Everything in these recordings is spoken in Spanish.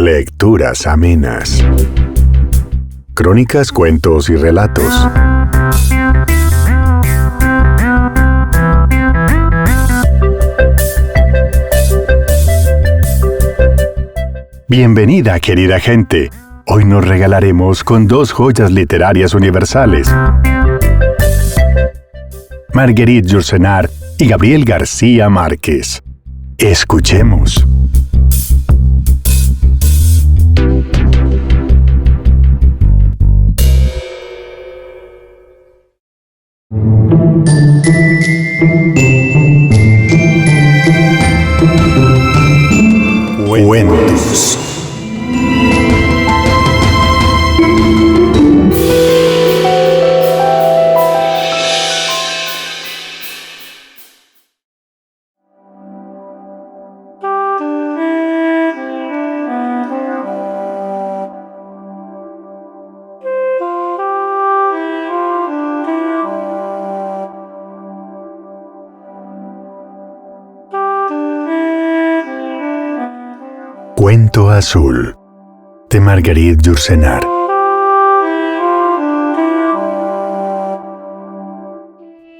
Lecturas amenas. Crónicas, cuentos y relatos. Bienvenida, querida gente. Hoy nos regalaremos con dos joyas literarias universales. Marguerite Yourcenar y Gabriel García Márquez. Escuchemos. Cuentos. Cuento azul, de Marguerite Yourcenar.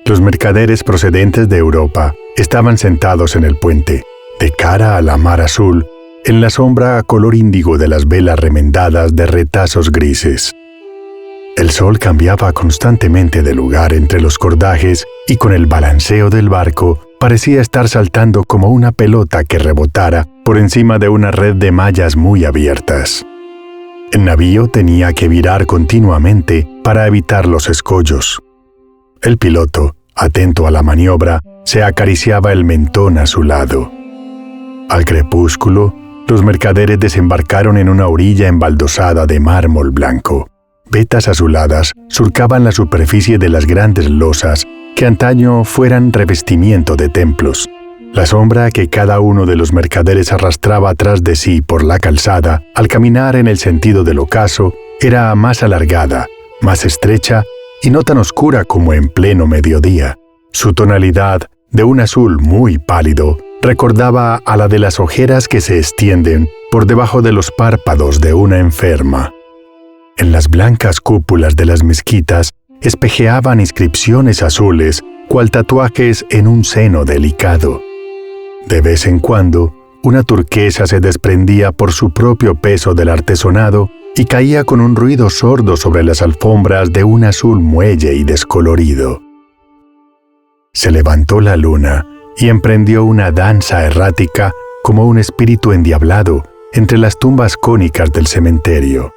Los mercaderes procedentes de Europa estaban sentados en el puente, de cara a la mar azul, en la sombra a color índigo de las velas remendadas de retazos grises. El sol cambiaba constantemente de lugar entre los cordajes y con el balanceo del barco parecía estar saltando como una pelota que rebotara por encima de una red de mallas muy abiertas. El navío tenía que virar continuamente para evitar los escollos. El piloto, atento a la maniobra, se acariciaba el mentón azulado. Al crepúsculo, los mercaderes desembarcaron en una orilla embaldosada de mármol blanco. Vetas azuladas surcaban la superficie de las grandes losas que antaño fueran revestimiento de templos. La sombra que cada uno de los mercaderes arrastraba atrás de sí por la calzada al caminar en el sentido del ocaso era más alargada, más estrecha y no tan oscura como en pleno mediodía. Su tonalidad, de un azul muy pálido, recordaba a la de las ojeras que se extienden por debajo de los párpados de una enferma. En las blancas cúpulas de las mezquitas espejeaban inscripciones azules, cual tatuajes en un seno delicado. De vez en cuando, una turquesa se desprendía por su propio peso del artesonado y caía con un ruido sordo sobre las alfombras de un azul muelle y descolorido. Se levantó la luna y emprendió una danza errática como un espíritu endiablado entre las tumbas cónicas del cementerio.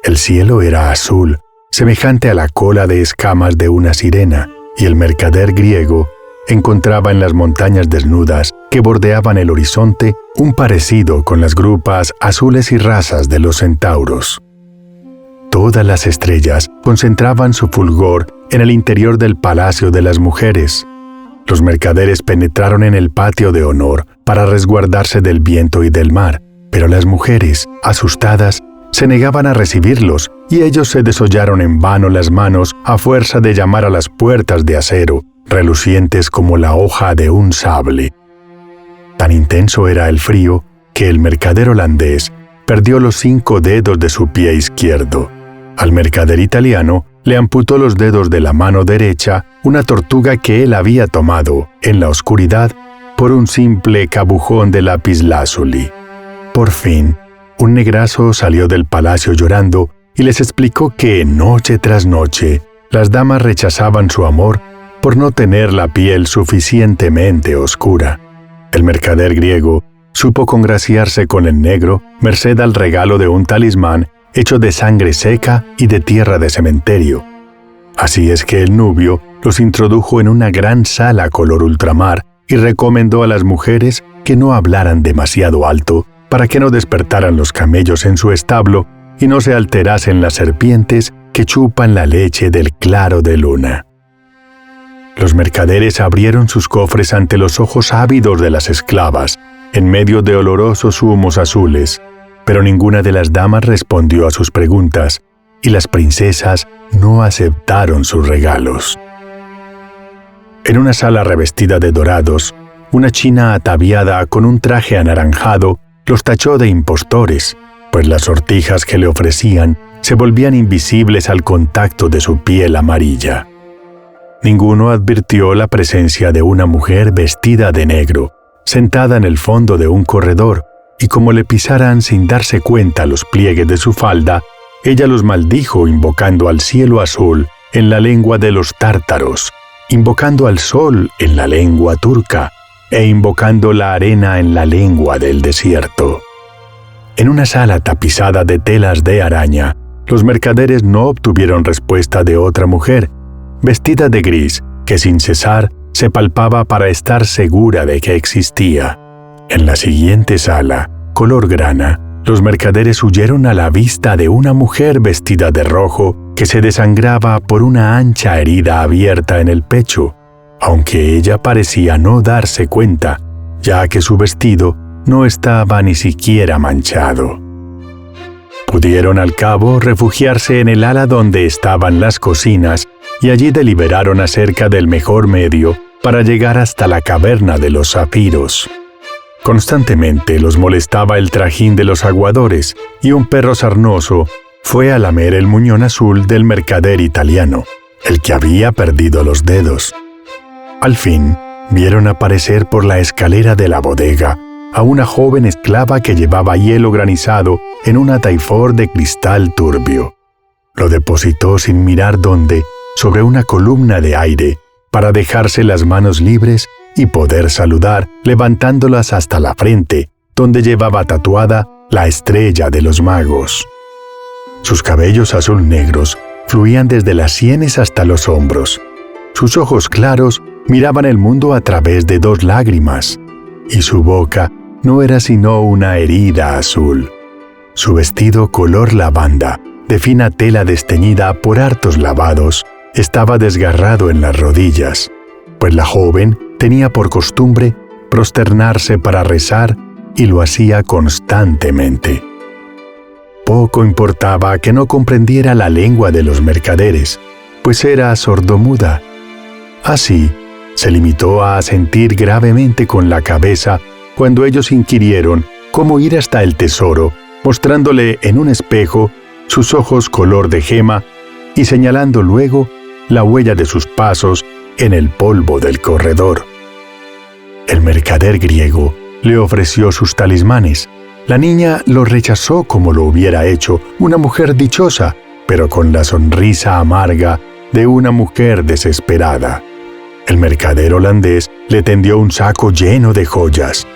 El cielo era azul, semejante a la cola de escamas de una sirena, y el mercader griego encontraba en las montañas desnudas que bordeaban el horizonte un parecido con las grupas azules y rasas de los centauros. Todas las estrellas concentraban su fulgor en el interior del Palacio de las Mujeres. Los mercaderes penetraron en el patio de honor para resguardarse del viento y del mar, pero las mujeres, asustadas, se negaban a recibirlos y ellos se desollaron en vano las manos a fuerza de llamar a las puertas de acero, relucientes como la hoja de un sable. Tan intenso era el frío que el mercader holandés perdió los 5 dedos de su pie izquierdo. Al mercader italiano le amputó los dedos de la mano derecha una tortuga que él había tomado, en la oscuridad, por un simple cabujón de lapislázuli. Por fin, un negrazo salió del palacio llorando y les explicó que, noche tras noche, las damas rechazaban su amor por no tener la piel suficientemente oscura. El mercader griego supo congraciarse con el negro merced al regalo de un talismán hecho de sangre seca y de tierra de cementerio. Así es que el nubio los introdujo en una gran sala color ultramar y recomendó a las mujeres que no hablaran demasiado alto para que no despertaran los camellos en su establo y no se alterasen las serpientes que chupan la leche del claro de luna. Los mercaderes abrieron sus cofres ante los ojos ávidos de las esclavas, en medio de olorosos humos azules, pero ninguna de las damas respondió a sus preguntas, y las princesas no aceptaron sus regalos. En una sala revestida de dorados, una china ataviada con un traje anaranjado los tachó de impostores, pues las sortijas que le ofrecían se volvían invisibles al contacto de su piel amarilla. Ninguno advirtió la presencia de una mujer vestida de negro, sentada en el fondo de un corredor, y como le pisaran sin darse cuenta los pliegues de su falda, ella los maldijo invocando al cielo azul en la lengua de los tártaros, invocando al sol en la lengua turca, e invocando la arena en la lengua del desierto. En una sala tapizada de telas de araña, los mercaderes no obtuvieron respuesta de otra mujer, vestida de gris, que sin cesar se palpaba para estar segura de que existía. En la siguiente sala, color grana, los mercaderes huyeron a la vista de una mujer vestida de rojo que se desangraba por una ancha herida abierta en el pecho, aunque ella parecía no darse cuenta, ya que su vestido no estaba ni siquiera manchado. Pudieron al cabo refugiarse en el ala donde estaban las cocinas y allí deliberaron acerca del mejor medio para llegar hasta la caverna de los zafiros. Constantemente los molestaba el trajín de los aguadores y un perro sarnoso fue a lamer el muñón azul del mercader italiano, el que había perdido los dedos. Al fin, vieron aparecer por la escalera de la bodega a una joven esclava que llevaba hielo granizado en un taifor de cristal turbio. Lo depositó sin mirar dónde, sobre una columna de aire, para dejarse las manos libres y poder saludar levantándolas hasta la frente, donde llevaba tatuada la estrella de los magos. Sus cabellos azul negros fluían desde las sienes hasta los hombros. Sus ojos claros miraban el mundo a través de 2 lágrimas, y su boca no era sino una herida azul. Su vestido color lavanda, de fina tela desteñida por hartos lavados, estaba desgarrado en las rodillas, pues la joven tenía por costumbre prosternarse para rezar y lo hacía constantemente. Poco importaba que no comprendiera la lengua de los mercaderes, pues era sordomuda. Así, se limitó a asentir gravemente con la cabeza cuando ellos inquirieron cómo ir hasta el tesoro, mostrándole en un espejo sus ojos color de gema y señalando luego la huella de sus pasos en el polvo del corredor. El mercader griego le ofreció sus talismanes. La niña lo rechazó como lo hubiera hecho una mujer dichosa, pero con la sonrisa amarga de una mujer desesperada. El mercader holandés le tendió un saco lleno de joyas,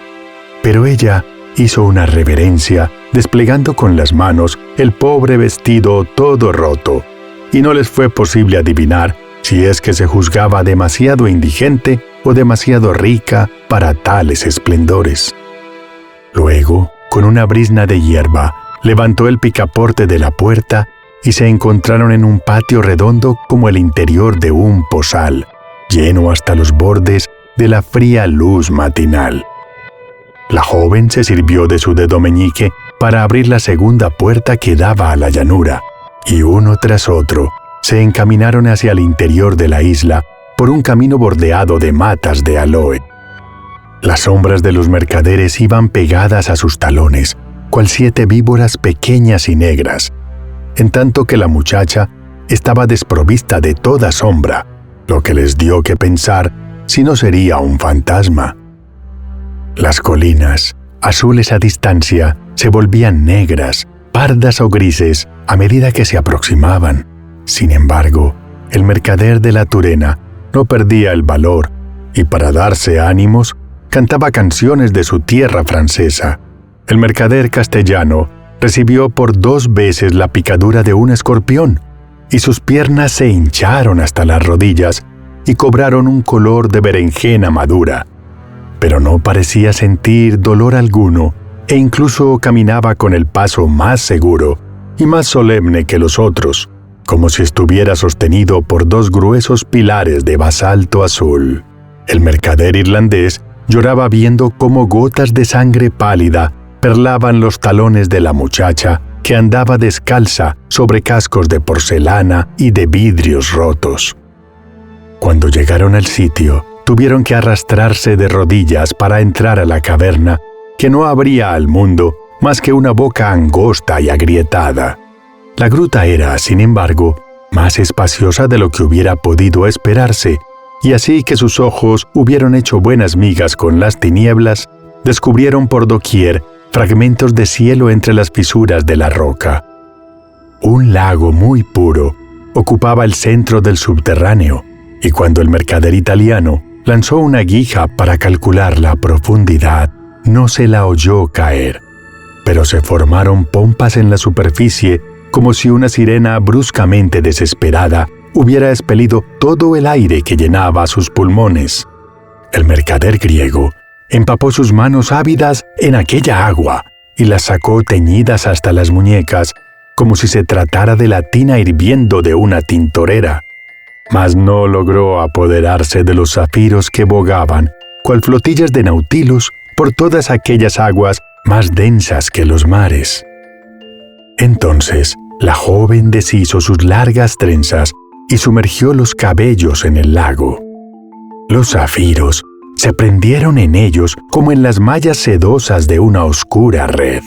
pero ella hizo una reverencia, desplegando con las manos el pobre vestido todo roto, y no les fue posible adivinar si es que se juzgaba demasiado indigente o demasiado rica para tales esplendores. Luego, con una brizna de hierba, levantó el picaporte de la puerta y se encontraron en un patio redondo como el interior de un pozal, lleno hasta los bordes de la fría luz matinal. La joven se sirvió de su dedo meñique para abrir la segunda puerta que daba a la llanura, y uno tras otro se encaminaron hacia el interior de la isla por un camino bordeado de matas de aloe. Las sombras de los mercaderes iban pegadas a sus talones, cual 7 víboras pequeñas y negras, en tanto que la muchacha estaba desprovista de toda sombra, lo que les dio que pensar si no sería un fantasma. Las colinas, azules a distancia, se volvían negras, pardas o grises a medida que se aproximaban. Sin embargo, el mercader de la Turena no perdía el valor y para darse ánimos cantaba canciones de su tierra francesa. El mercader castellano recibió por 2 veces la picadura de un escorpión y sus piernas se hincharon hasta las rodillas y cobraron un color de berenjena madura. Pero no parecía sentir dolor alguno e incluso caminaba con el paso más seguro y más solemne que los otros, como si estuviera sostenido por 2 gruesos pilares de basalto azul. El mercader irlandés lloraba viendo cómo gotas de sangre pálida perlaban los talones de la muchacha que andaba descalza sobre cascos de porcelana y de vidrios rotos. Cuando llegaron al sitio, tuvieron que arrastrarse de rodillas para entrar a la caverna, que no abría al mundo más que una boca angosta y agrietada. La gruta era, sin embargo, más espaciosa de lo que hubiera podido esperarse, y así que sus ojos hubieron hecho buenas migas con las tinieblas, descubrieron por doquier fragmentos de cielo entre las fisuras de la roca. Un lago muy puro ocupaba el centro del subterráneo, y cuando el mercader italiano lanzó una guija para calcular la profundidad, no se la oyó caer, pero se formaron pompas en la superficie como si una sirena bruscamente desesperada hubiera expelido todo el aire que llenaba sus pulmones. El mercader griego empapó sus manos ávidas en aquella agua y las sacó teñidas hasta las muñecas, como si se tratara de la tina hirviendo de una tintorera. Mas no logró apoderarse de los zafiros que bogaban, cual flotillas de nautilus, por todas aquellas aguas más densas que los mares. Entonces, la joven deshizo sus largas trenzas y sumergió los cabellos en el lago. Los zafiros se prendieron en ellos como en las mallas sedosas de una oscura red.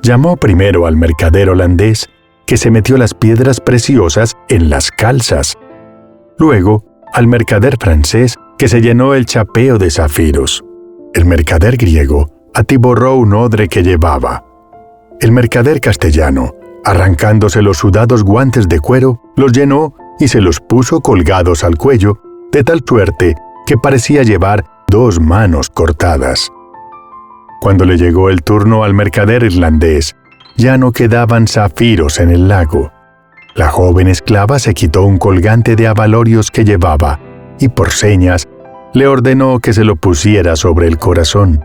Llamó primero al mercader holandés, que se metió las piedras preciosas en las calzas. Luego, al mercader francés, que se llenó el chapeo de zafiros. El mercader griego atiborró un odre que llevaba. El mercader castellano, arrancándose los sudados guantes de cuero, los llenó y se los puso colgados al cuello, de tal suerte que parecía llevar 2 manos cortadas. Cuando le llegó el turno al mercader irlandés, ya no quedaban zafiros en el lago. La joven esclava se quitó un colgante de abalorios que llevaba y por señas le ordenó que se lo pusiera sobre el corazón.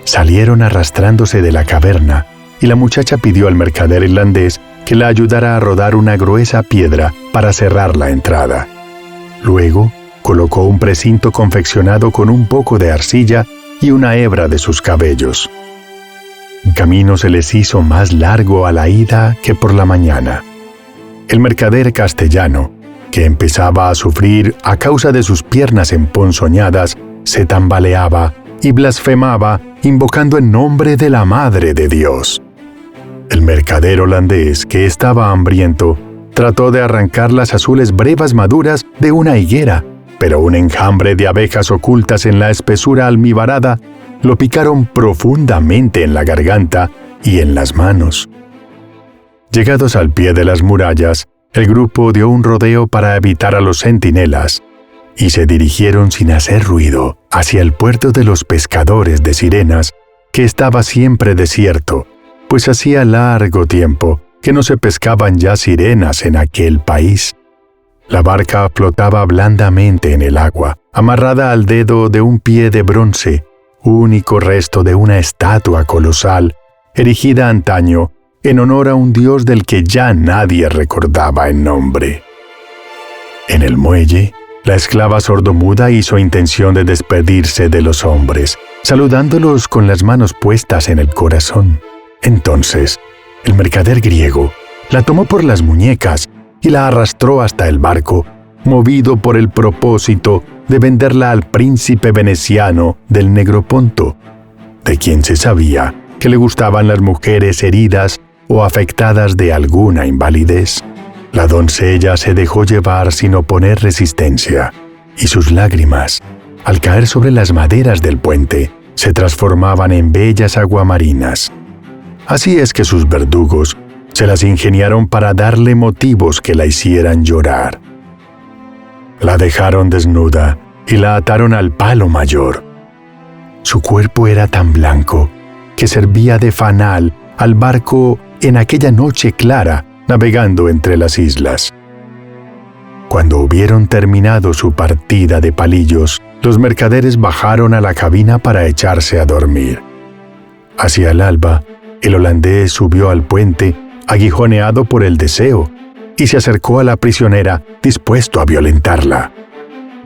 Salieron arrastrándose de la caverna y la muchacha pidió al mercader irlandés que la ayudara a rodar una gruesa piedra para cerrar la entrada. Luego, colocó un precinto confeccionado con un poco de arcilla y una hebra de sus cabellos. El camino se les hizo más largo a la ida que por la mañana. El mercader castellano, que empezaba a sufrir a causa de sus piernas emponzoñadas, se tambaleaba y blasfemaba invocando el nombre de la Madre de Dios. El mercader holandés, que estaba hambriento, trató de arrancar las azules brevas maduras de una higuera, pero un enjambre de abejas ocultas en la espesura almibarada lo picaron profundamente en la garganta y en las manos. Llegados al pie de las murallas, el grupo dio un rodeo para evitar a los centinelas y se dirigieron sin hacer ruido hacia el puerto de los pescadores de sirenas, que estaba siempre desierto, pues hacía largo tiempo que no se pescaban ya sirenas en aquel país. La barca flotaba blandamente en el agua, amarrada al dedo de un pie de bronce, único resto de una estatua colosal, erigida antaño en honor a un dios del que ya nadie recordaba el nombre. En el muelle, la esclava sordomuda hizo intención de despedirse de los hombres, saludándolos con las manos puestas en el corazón. Entonces, el mercader griego la tomó por las muñecas y la arrastró hasta el barco, movido por el propósito de venderla al príncipe veneciano del Negroponto, de quien se sabía que le gustaban las mujeres heridas o afectadas de alguna invalidez. La doncella se dejó llevar sin oponer resistencia, y sus lágrimas, al caer sobre las maderas del puente, se transformaban en bellas aguamarinas. Así es que sus verdugos se las ingeniaron para darle motivos que la hicieran llorar. La dejaron desnuda y la ataron al palo mayor. Su cuerpo era tan blanco que servía de fanal al barco en aquella noche clara, navegando entre las islas. Cuando hubieron terminado su partida de palillos, los mercaderes bajaron a la cabina para echarse a dormir. Hacia el alba, el holandés subió al puente, aguijoneado por el deseo, y se acercó a la prisionera, dispuesto a violentarla.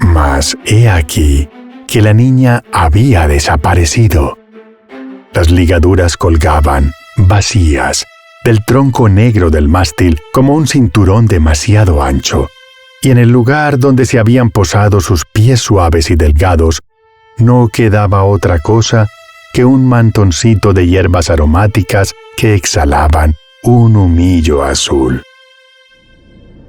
Mas he aquí que la niña había desaparecido. Las ligaduras colgaban, vacías, del tronco negro del mástil como un cinturón demasiado ancho, y en el lugar donde se habían posado sus pies suaves y delgados, no quedaba otra cosa que un mantoncito de hierbas aromáticas que exhalaban un humillo azul.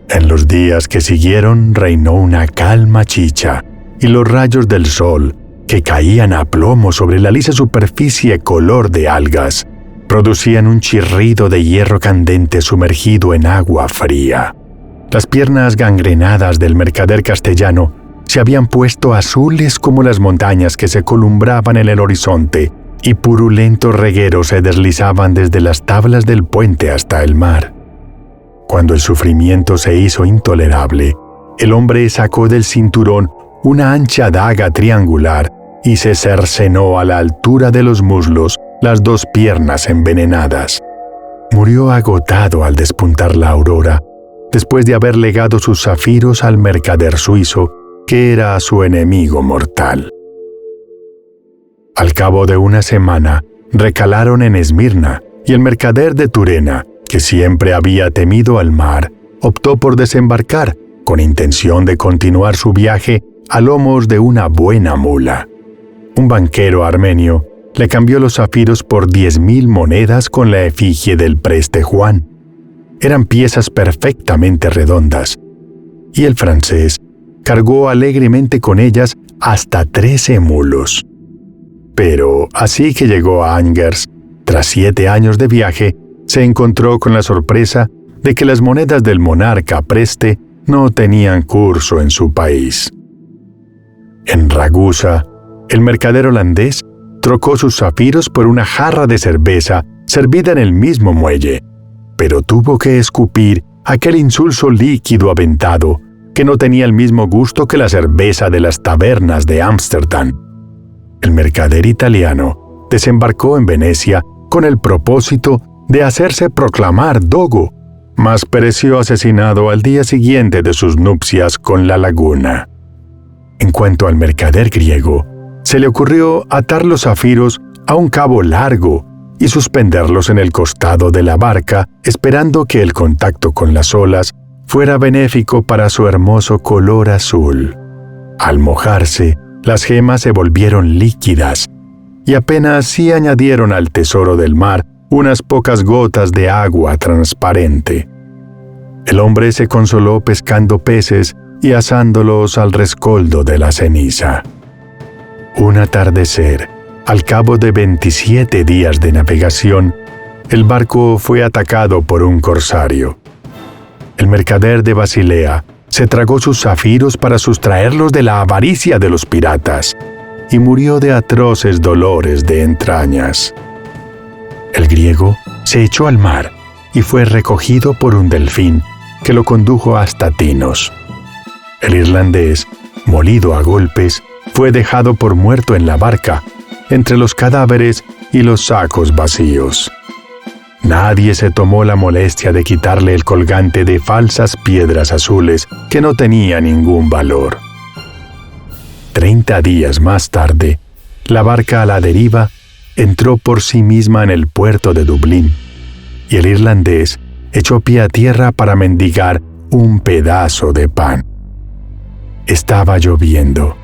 En los días que siguieron reinó una calma chicha, y los rayos del sol, que caían a plomo sobre la lisa superficie color de algas, producían un chirrido de hierro candente sumergido en agua fría. Las piernas gangrenadas del mercader castellano se habían puesto azules como las montañas que se columbraban en el horizonte, y purulentos regueros se deslizaban desde las tablas del puente hasta el mar. Cuando el sufrimiento se hizo intolerable, el hombre sacó del cinturón una ancha daga triangular y se cercenó a la altura de los muslos las dos piernas envenenadas. Murió agotado al despuntar la aurora, después de haber legado sus zafiros al mercader suizo, que era su enemigo mortal. Al cabo de una semana, recalaron en Esmirna, y el mercader de Turena, que siempre había temido al mar, optó por desembarcar, con intención de continuar su viaje a lomos de una buena mula. Un banquero armenio le cambió los zafiros por 10,000 monedas con la efigie del preste Juan. Eran piezas perfectamente redondas, y el francés cargó alegremente con ellas hasta 13 mulos. Pero así que llegó a Angers, tras 7 años de viaje, se encontró con la sorpresa de que las monedas del monarca preste no tenían curso en su país. En Ragusa, el mercader holandés trocó sus zafiros por una jarra de cerveza servida en el mismo muelle, pero tuvo que escupir aquel insulso líquido aventado que no tenía el mismo gusto que la cerveza de las tabernas de Ámsterdam. El mercader italiano desembarcó en Venecia con el propósito de hacerse proclamar dogo, mas pereció asesinado al día siguiente de sus nupcias con la laguna. En cuanto al mercader griego, se le ocurrió atar los zafiros a un cabo largo y suspenderlos en el costado de la barca, esperando que el contacto con las olas fuera benéfico para su hermoso color azul. Al mojarse, las gemas se volvieron líquidas y apenas sí añadieron al tesoro del mar unas pocas gotas de agua transparente. El hombre se consoló pescando peces y asándolos al rescoldo de la ceniza. Un atardecer, al cabo de 27 días de navegación, el barco fue atacado por un corsario. El mercader de Basilea se tragó sus zafiros para sustraerlos de la avaricia de los piratas y murió de atroces dolores de entrañas. El griego se echó al mar y fue recogido por un delfín que lo condujo hasta Tinos. El irlandés, molido a golpes, fue dejado por muerto en la barca, entre los cadáveres y los sacos vacíos. Nadie se tomó la molestia de quitarle el colgante de falsas piedras azules que no tenía ningún valor. 30 días más tarde, la barca a la deriva entró por sí misma en el puerto de Dublín, y el irlandés echó pie a tierra para mendigar un pedazo de pan. Estaba lloviendo.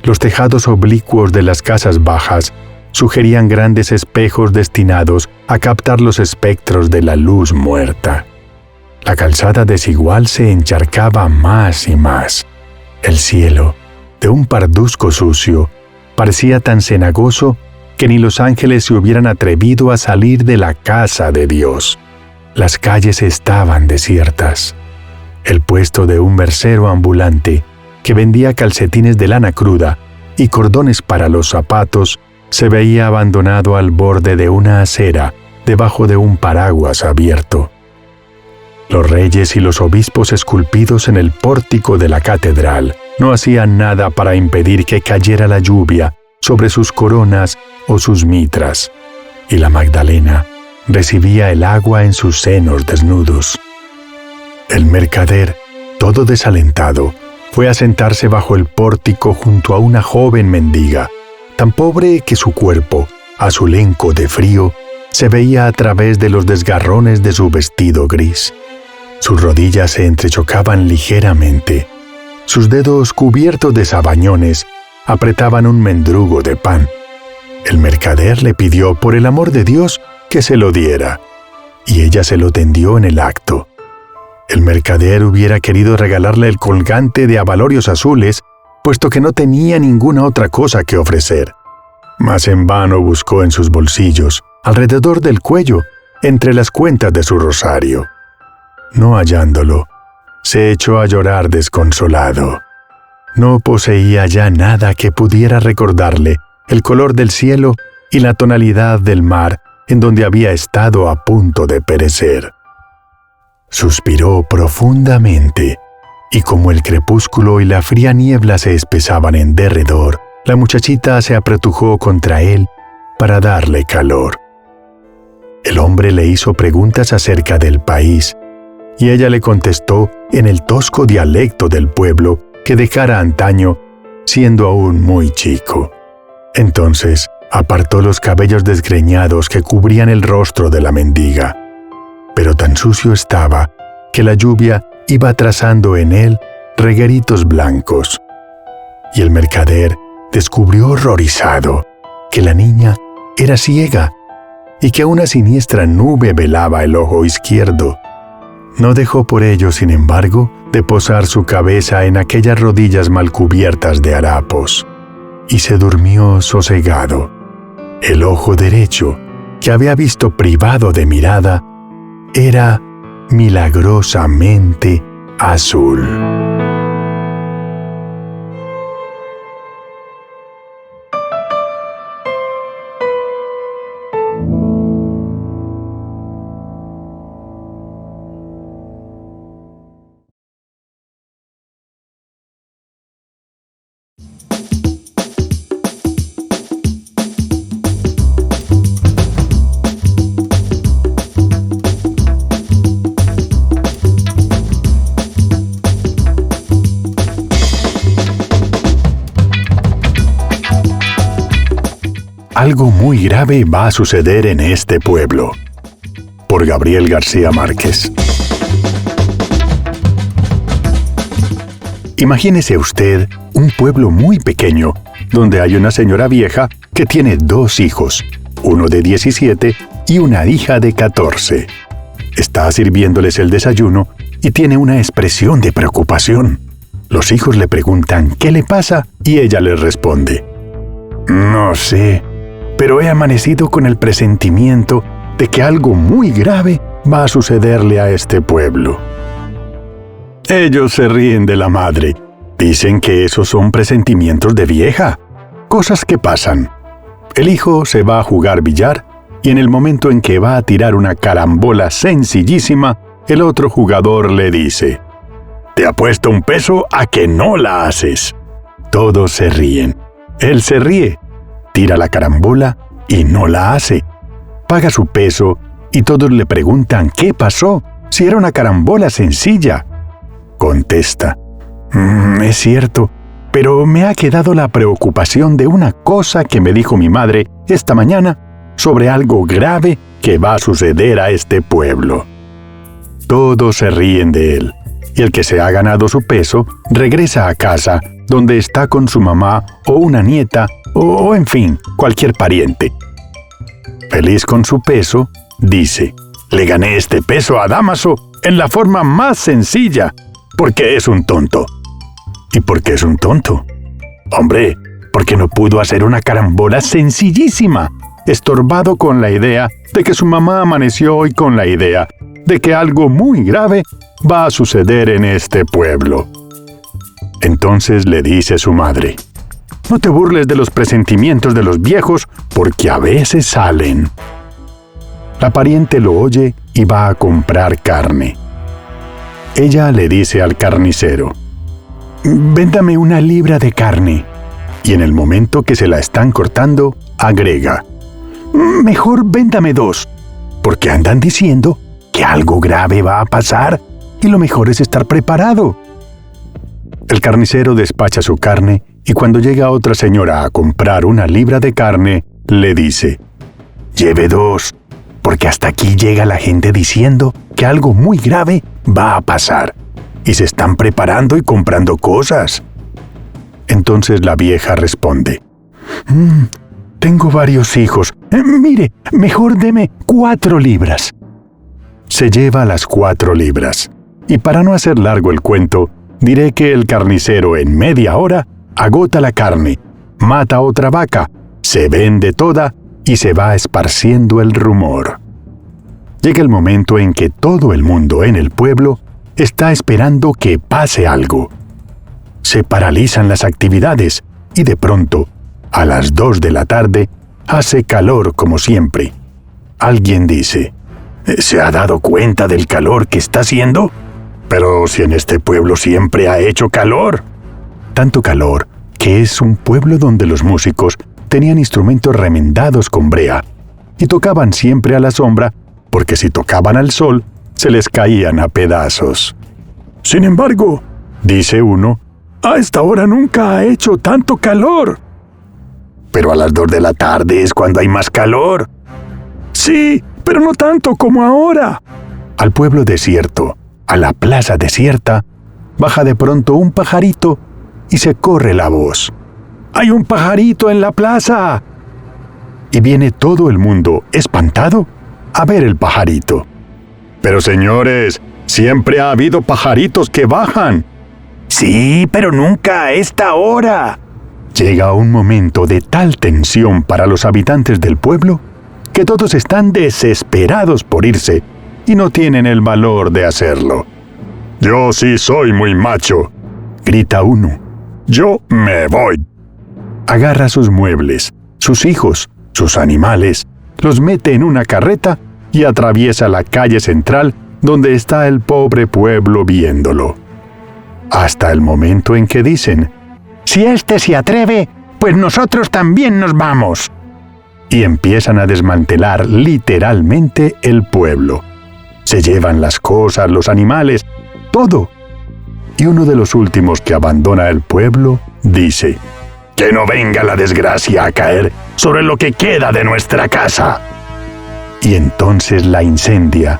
Los tejados oblicuos de las casas bajas sugerían grandes espejos destinados a captar los espectros de la luz muerta. La calzada desigual se encharcaba más y más. El cielo, de un parduzco sucio, parecía tan cenagoso que ni los ángeles se hubieran atrevido a salir de la casa de Dios. Las calles estaban desiertas. El puesto de un mercero ambulante, que vendía calcetines de lana cruda y cordones para los zapatos, se veía abandonado al borde de una acera, debajo de un paraguas abierto. Los reyes y los obispos esculpidos en el pórtico de la catedral no hacían nada para impedir que cayera la lluvia sobre sus coronas o sus mitras, y la Magdalena recibía el agua en sus senos desnudos. El mercader, todo desalentado, fue a sentarse bajo el pórtico junto a una joven mendiga, tan pobre que su cuerpo, azulenco de frío, se veía a través de los desgarrones de su vestido gris. Sus rodillas se entrechocaban ligeramente. Sus dedos cubiertos de sabañones apretaban un mendrugo de pan. El mercader le pidió por el amor de Dios que se lo diera, y ella se lo tendió en el acto. El mercader hubiera querido regalarle el colgante de abalorios azules, puesto que no tenía ninguna otra cosa que ofrecer. Mas en vano buscó en sus bolsillos, alrededor del cuello, entre las cuentas de su rosario. No hallándolo, se echó a llorar desconsolado. No poseía ya nada que pudiera recordarle el color del cielo y la tonalidad del mar en donde había estado a punto de perecer. Suspiró profundamente, y como el crepúsculo y la fría niebla se espesaban en derredor, la muchachita se apretujó contra él para darle calor. El hombre le hizo preguntas acerca del país, y ella le contestó en el tosco dialecto del pueblo que dejara antaño, siendo aún muy chico. Entonces apartó los cabellos desgreñados que cubrían el rostro de la mendiga, pero tan sucio estaba que la lluvia iba trazando en él regueritos blancos. Y el mercader descubrió horrorizado que la niña era ciega y que una siniestra nube velaba el ojo izquierdo. No dejó por ello, sin embargo, de posar su cabeza en aquellas rodillas mal cubiertas de harapos, y se durmió sosegado. El ojo derecho, que había visto privado de mirada, era milagrosamente azul. Algo muy grave va a suceder en este pueblo. Por Gabriel García Márquez. Imagínese usted un pueblo muy pequeño, donde hay una señora vieja que tiene 2 hijos, uno de 17 y una hija de 14. Está sirviéndoles el desayuno y tiene una expresión de preocupación. Los hijos le preguntan qué le pasa y ella les responde: «No sé, pero he amanecido con el presentimiento de que algo muy grave va a sucederle a este pueblo». Ellos se ríen de la madre. Dicen que esos son presentimientos de vieja, cosas que pasan. El hijo se va a jugar billar y en el momento en que va a tirar una carambola sencillísima, el otro jugador le dice: «Te apuesto un peso a que no la haces». Todos se ríen. Él se ríe, tira la carambola y no la hace. Paga su peso y todos le preguntan qué pasó, si era una carambola sencilla. Contesta: «Es cierto, pero me ha quedado la preocupación de una cosa que me dijo mi madre esta mañana sobre algo grave que va a suceder a este pueblo». Todos se ríen de él, y el que se ha ganado su peso regresa a casa, donde está con su mamá o una nieta o en fin, cualquier pariente. Feliz con su peso, dice: «Le gané este peso a Dámaso en la forma más sencilla, porque es un tonto». ¿Y por qué es un tonto? Hombre, porque no pudo hacer una carambola sencillísima, estorbado con la idea de que su mamá amaneció hoy con la idea de que algo muy grave va a suceder en este pueblo. Entonces le dice su madre: «No te burles de los presentimientos de los viejos, porque a veces salen». La pariente lo oye y va a comprar carne. Ella le dice al carnicero: «Véndame 1 libra de carne». Y en el momento que se la están cortando, agrega: «Mejor véndame 2, porque andan diciendo que algo grave va a pasar y lo mejor es estar preparado». El carnicero despacha su carne y cuando llega otra señora a comprar 1 libra de carne, le dice: «Lleve 2, porque hasta aquí llega la gente diciendo que algo muy grave va a pasar y se están preparando y comprando cosas». Entonces la vieja responde: Tengo varios hijos. Mire, mejor deme 4 libras. Se lleva las 4 libras. Y para no hacer largo el cuento, diré que el carnicero en media hora agota la carne, mata otra vaca, se vende toda y se va esparciendo el rumor. Llega el momento en que todo el mundo en el pueblo está esperando que pase algo. Se paralizan las actividades y de pronto, a las 2 de la tarde, hace calor como siempre. Alguien dice: ¿se ha dado cuenta del calor que está haciendo? Pero si en este pueblo siempre ha hecho calor. Tanto calor que es un pueblo donde los músicos tenían instrumentos remendados con brea y tocaban siempre a la sombra, porque si tocaban al sol, se les caían a pedazos. Sin embargo, dice uno, a esta hora nunca ha hecho tanto calor. Pero a las 2 de la tarde es cuando hay más calor. Sí, pero no tanto como ahora. Al pueblo desierto, a la plaza desierta, baja de pronto un pajarito y se corre la voz. ¡Hay un pajarito en la plaza! Y viene todo el mundo, espantado, a ver el pajarito. Pero señores, siempre ha habido pajaritos que bajan. Sí, pero nunca a esta hora. Llega un momento de tal tensión para los habitantes del pueblo que todos están desesperados por irse y no tienen el valor de hacerlo. Yo sí soy muy macho, grita uno. Yo me voy. Agarra sus muebles, sus hijos, sus animales, los mete en una carreta y atraviesa la calle central donde está el pobre pueblo viéndolo. Hasta el momento en que dicen: si éste se atreve, pues nosotros también nos vamos. Y empiezan a desmantelar literalmente el pueblo. Se llevan las cosas, los animales, todo. Y uno de los últimos que abandona el pueblo dice: que no venga la desgracia a caer sobre lo que queda de nuestra casa. Y entonces la incendia,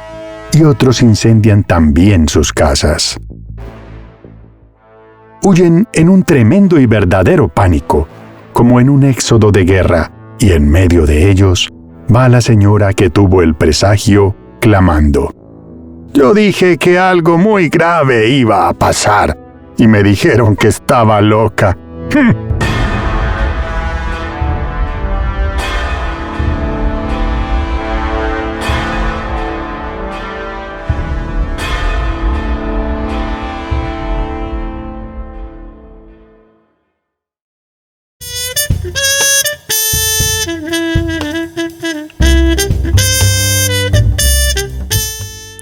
y otros incendian también sus casas. Huyen en un tremendo y verdadero pánico, como en un éxodo de guerra, y en medio de ellos va la señora que tuvo el presagio, clamando: yo dije que algo muy grave iba a pasar, y me dijeron que estaba loca.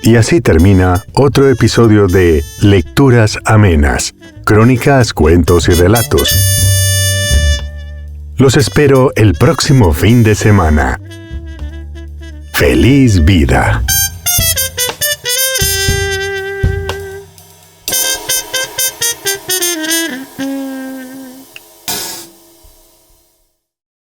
Y así termina otro episodio de Lecturas Amenas, crónicas, cuentos y relatos. Los espero el próximo fin de semana. ¡Feliz vida!